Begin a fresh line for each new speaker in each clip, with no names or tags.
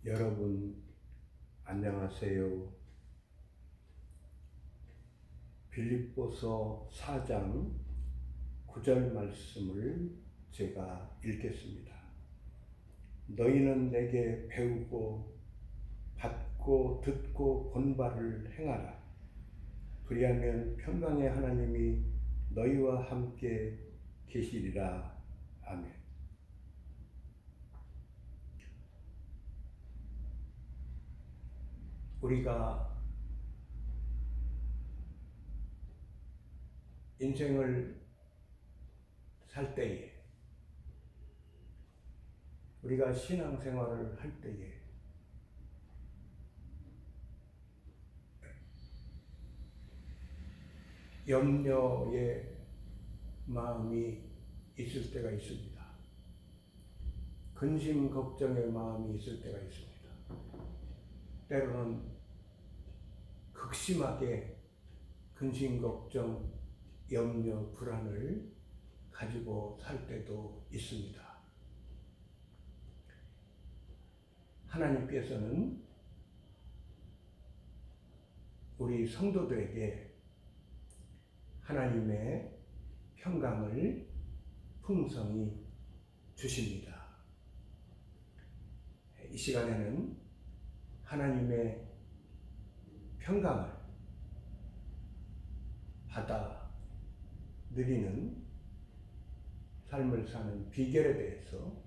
여러분 안녕하세요. 빌립보서 4장 9절 말씀을 제가 읽겠습니다. 너희는 내게 배우고 받고 듣고 본 바를 행하라. 그리하면 평강의 하나님이 너희와 함께 계시리라. 아멘. 우리가 인생을 살 때에, 우리가 신앙생활을 할 때에 염려의 마음이 있을 때가 있습니다. 근심 걱정의 마음이 있을 때가 있습니다. 때로는 극심하게 근심 걱정, 염려, 불안을 가지고 살 때도 있습니다. 하나님께서는 우리 성도들에게 하나님의 평강을 풍성히 주십니다. 이 시간에는 하나님의 평강을 받아 누리는 삶을 사는 비결에 대해서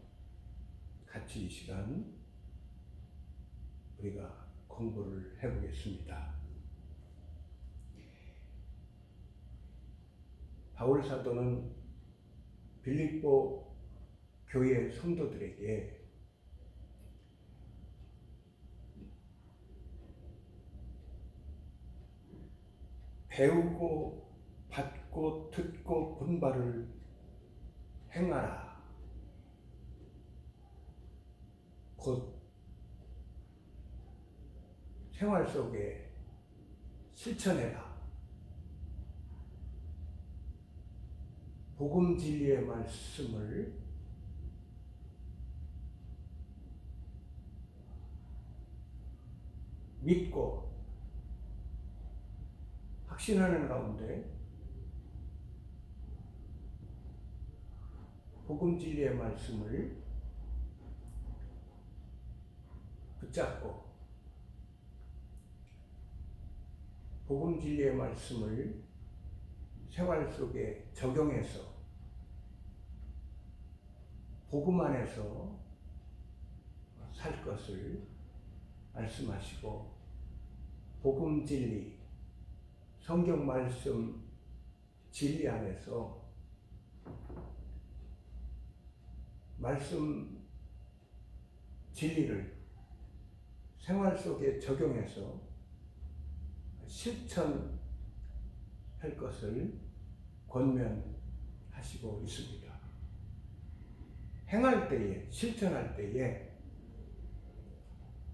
같이 이 시간 우리가 공부를 해보겠습니다. 바울 사도는 빌립보 교회 성도들에게 배우고 받고 듣고 본 바를 행하라. 곧 생활 속에 실천해라. 복음 진리의 말씀을 믿고 확신하는 가운데 복음 진리의 말씀을 붙잡고 복음 진리의 말씀을 생활 속에 적용해서 복음 안에서 살 것을 말씀하시고 복음 진리, 성경 말씀 진리 안에서 말씀 진리를 생활 속에 적용해서 실천할 것을 권면하시고 있습니다. 행할 때에, 실천할 때에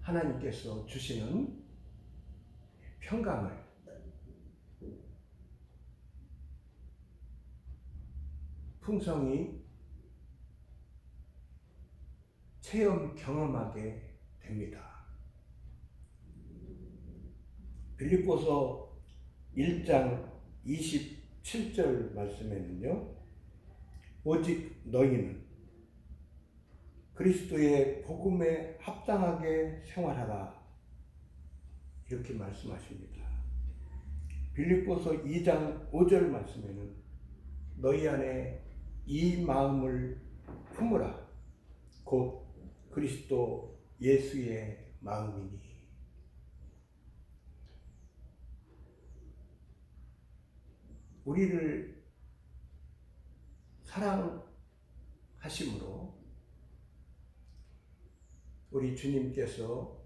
하나님께서 주시는 평강을 풍성히 체험 경험하게 됩니다. 빌립보서 1장 27절 말씀에는요, 오직 너희는 그리스도의 복음에 합당하게 생활하라, 이렇게 말씀하십니다. 빌립보서 2장 5절 말씀에는 너희 안에 이 마음을 품으라, 곧 그리스도 예수의 마음이니. 우리를 사랑하심으로 우리 주님께서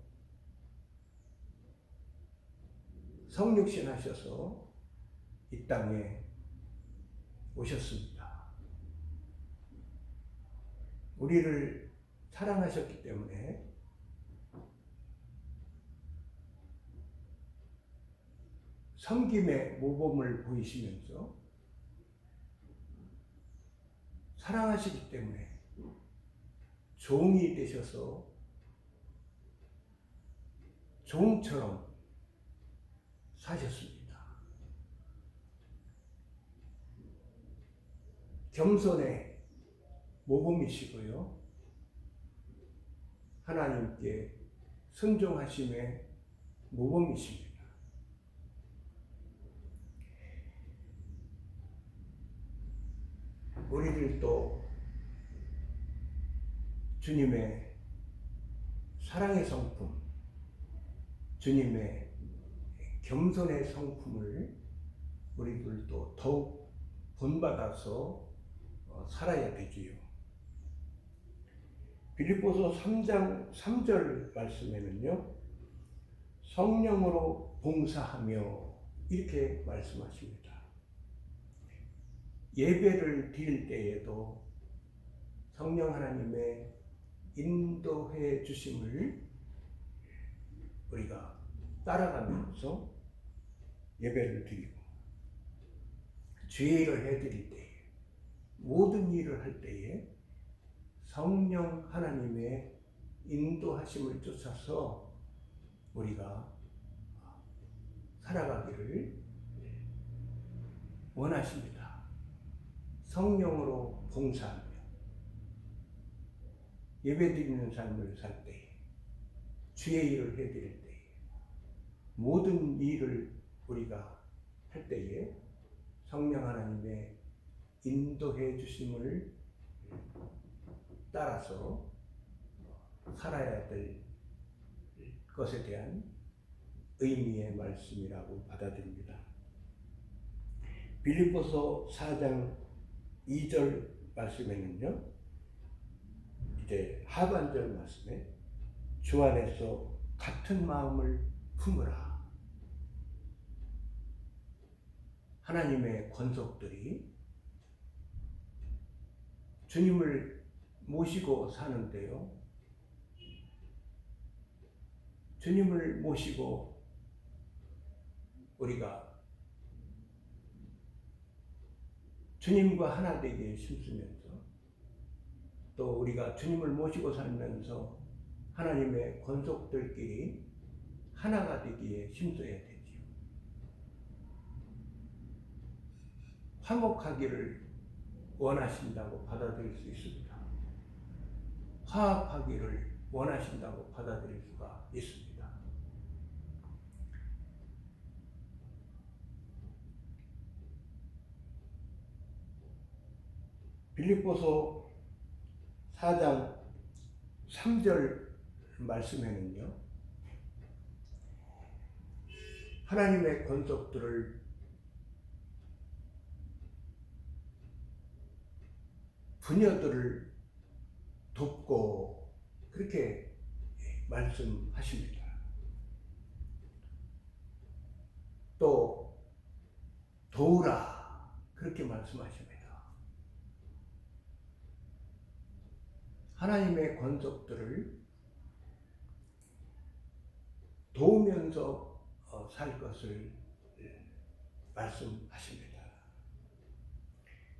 성육신 하셔서 이 땅에 오셨습니다. 우리를 사랑하셨기 때문에 섬김의 모범을 보이시면서 사랑하시기 때문에 종이 되셔서 종처럼 사셨습니다. 겸손의 모범이시고요. 하나님께 순종하심의 모범이십니다. 우리들도 주님의 사랑의 성품, 주님의 겸손의 성품을 우리들도 더욱 본받아서 살아야 되지요. 빌립보서 3장 3절 말씀에는요, 성령으로 봉사하며 이렇게 말씀하십니다. 예배를 드릴 때에도 성령 하나님의 인도해 주심을 우리가 따라가면서 예배를 드리고, 주의 일을 해드릴 때에, 모든 일을 할 때에 성령 하나님의 인도하심을 쫓아서 우리가 살아가기를 원하십니다. 성령으로 봉사하며 예배드리는 삶을 살 때에, 주의 일을 해드릴 때에, 모든 일을 우리가 할 때에 성령 하나님의 인도해 주심을 따라서 살아야 될 것에 대한 의미의 말씀이라고 받아들입니다. 빌립보서 4장 2절 말씀에는요, 이제 하반절 말씀에 주 안에서 같은 마음을 품으라. 하나님의 권속들이 주님을 모시고 사는데요, 주님을 모시고 우리가 주님과 하나 되기에 힘쓰면서, 또 우리가 주님을 모시고 살면서 하나님의 권속들끼리 하나가 되기에 힘써야 되지요. 화목하기를 원하신다고 받아들일 수 있습니다. 화합하기를 원하신다고 받아들일 수가 있습니다. 빌립보서 4장 3절 말씀에는요, 하나님의 권속들을 부녀들을 돕고 그렇게 말씀하십니다. 또 도우라 그렇게 말씀하십니다. 하나님의 권속들을 도우면서 살 것을 말씀하십니다.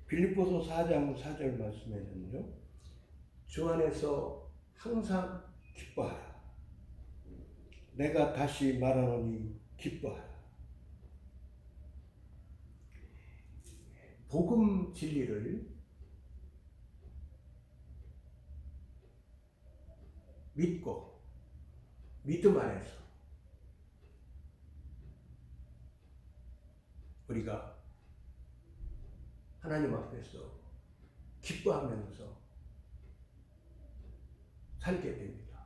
빌립보서 4장 4절 말씀에는요, 주 안에서 항상 기뻐하라. 내가 다시 말하노니 기뻐하라. 복음 진리를 믿고 믿음 안에서 우리가 하나님 앞에서 기뻐하면서 살게 됩니다.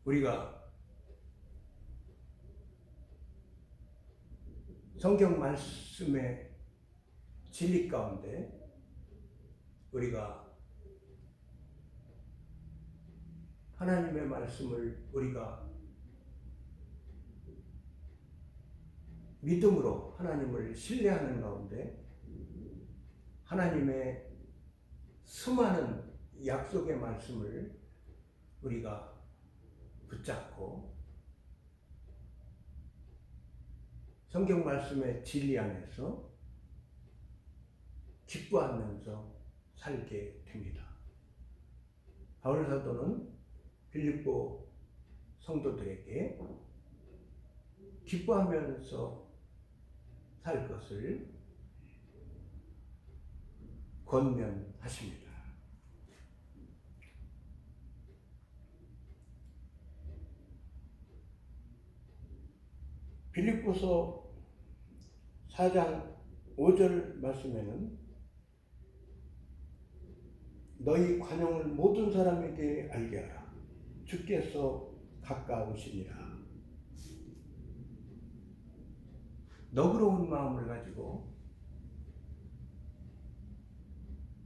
우리가 성경 말씀의 진리 가운데 우리가 하나님의 말씀을 우리가 믿음으로 하나님을 신뢰하는 가운데 하나님의 수많은 약속의 말씀을 우리가 붙잡고 성경 말씀의 진리 안에서 기뻐하면서 살게 됩니다. 바울 사도는 빌립보 성도들에게 기뻐하면서 살 것을 권면하십니다. 빌립보서 4장 5절 말씀에는 너희 관용을 모든 사람에게 알게 하라. 주께서 가까우시니라. 너그러운 마음을 가지고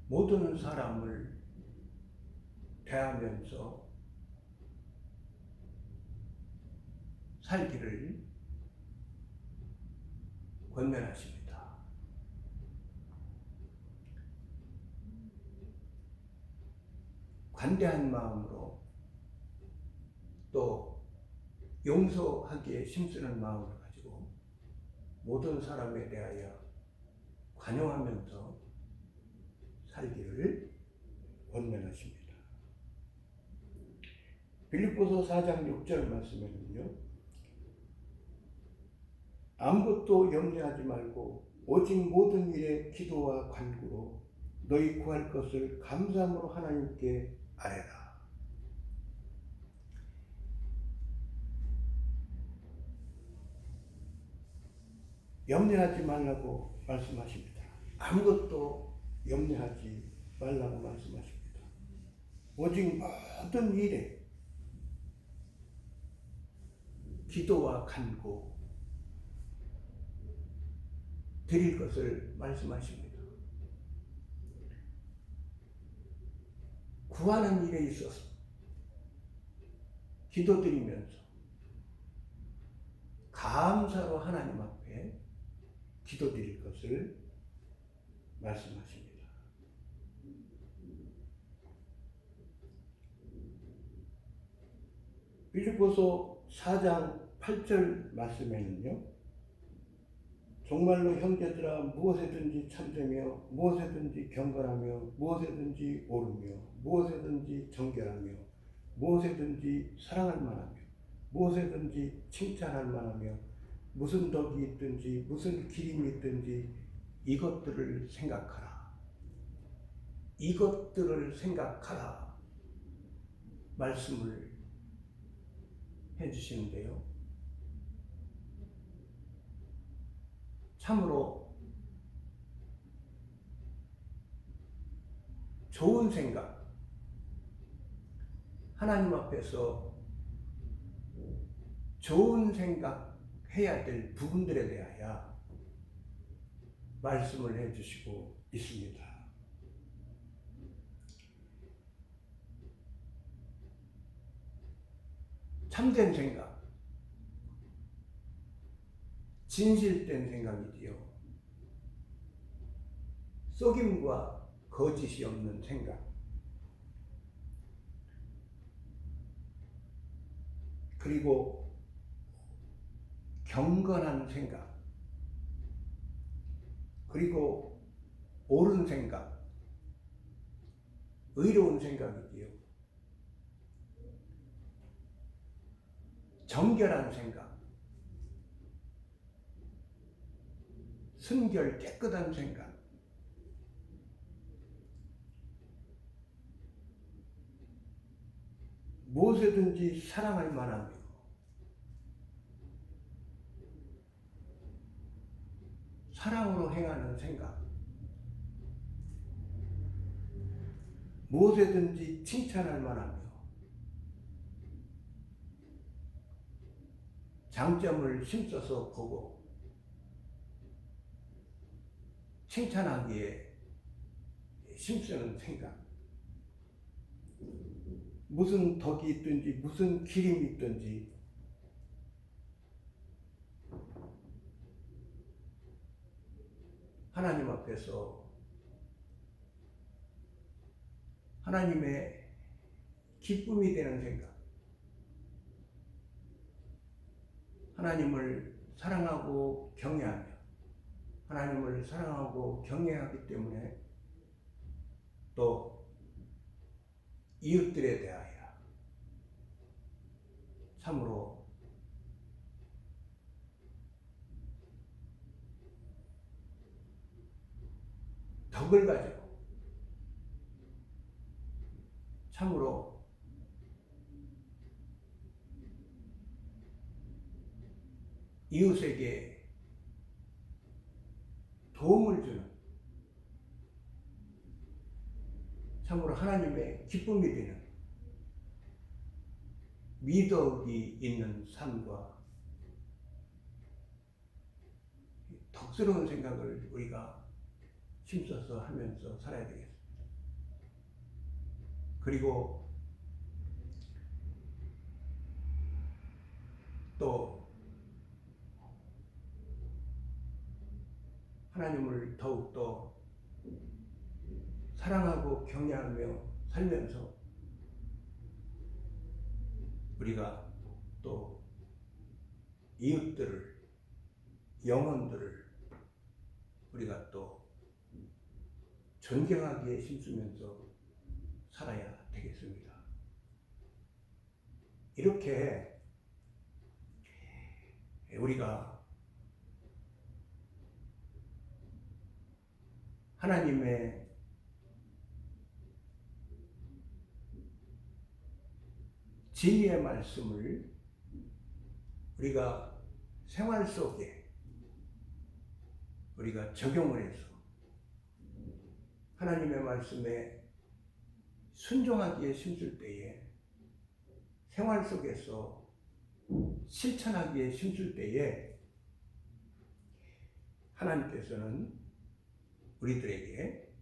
모든 사람을 대하면서 살기를 권면하십니다. 관대한 마음으로 또 용서하기에 힘쓰는 마음을 가지고 모든 사람에 대하여 관용하면서 살기를 권면하십니다. 빌립보서 4장 6절 말씀에는요, 아무것도 염려하지 말고 오직 모든 일에 기도와 간구로 너희 구할 것을 감사함으로 하나님께 아뢰라. 염려하지 말라고 말씀하십니다. 아무것도 염려하지 말라고 말씀하십니다. 오직 모든 일에 기도와 간구 드릴 것을 말씀하십니다. 구하는 일에 있어서 기도드리면서 감사로 하나님 앞에 기도드릴 것을 말씀하십니다. 빌립보서 4장 8절 말씀에는요, 정말로 형제들아 무엇에든지 참되며 무엇에든지 경건하며 무엇에든지 옳으며 무엇에든지 정결하며 무엇에든지 사랑할 만하며 무엇에든지 칭찬할 만하며 무슨 덕이 있든지 무슨 기림이 있든지 이것들을 생각하라. 이것들을 생각하라. 말씀을 해주시는데요. 참으로 좋은 생각, 하나님 앞에서 좋은 생각 해야 될 부분들에 대하여 말씀을 해주시고 있습니다. 참된 생각, 진실된 생각이지요. 속임과 거짓이 없는 생각. 그리고 경건한 생각. 그리고 옳은 생각. 의로운 생각이지요. 정결한 생각. 순결 깨끗한 생각. 무엇이든지 사랑할 만하며 사랑으로 행하는 생각. 무엇이든지 칭찬할 만하며 장점을 힘써서 보고 칭찬하기에 힘쓰는 생각. 무슨 덕이 있든지 무슨 기림이 있든지 하나님 앞에서 하나님의 기쁨이 되는 생각. 하나님을 사랑하고 경외하며 하나님을 사랑하고 경외하기 때문에 또 이웃들에 대하여 덕을 가지고 참으로 이웃에게 도움을 주는, 참으로 하나님의 기쁨이 되는 미덕이 있는 삶과 덕스러운 생각을 우리가 힘써서 하면서 살아야 되겠습니다. 그리고 또 하나님을 더욱더 사랑하고 경외하며 살면서 우리가 또 이웃들을, 영혼들을 우리가 또 존경하기에 힘쓰면서 살아야 되겠습니다. 이렇게 우리가 하나님의 진리의 말씀을 우리가 생활 속에 우리가 적용을 해서 하나님의 말씀에 순종하기에 힘쓸 때에, 생활 속에서 실천하기에 힘쓸 때에 하나님께서는 우리들에게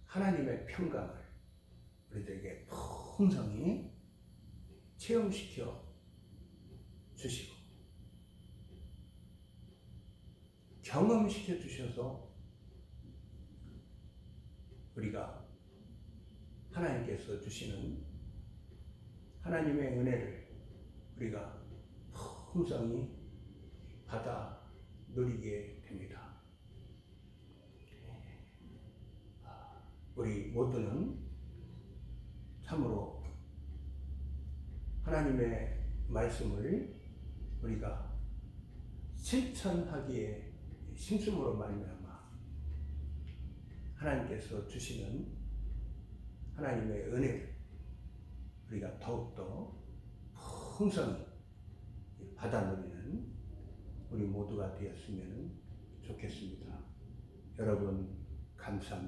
하나님의 평강을 우리들에게 풍성히 체험시켜 주시고 경험시켜 주셔서 우리가 하나님께서 주시는 하나님의 은혜를 우리가 풍성히 받아 누리게 됩니다. 우리 모두는 참으로 하나님의 말씀을 우리가 실천하기에 힘쓰므로 말미암아 하나님께서 주시는 하나님의 은혜를 우리가 더욱더 풍성히 받아 누리는 우리 모두가 되었으면 좋겠습니다. 여러분 감사합니다.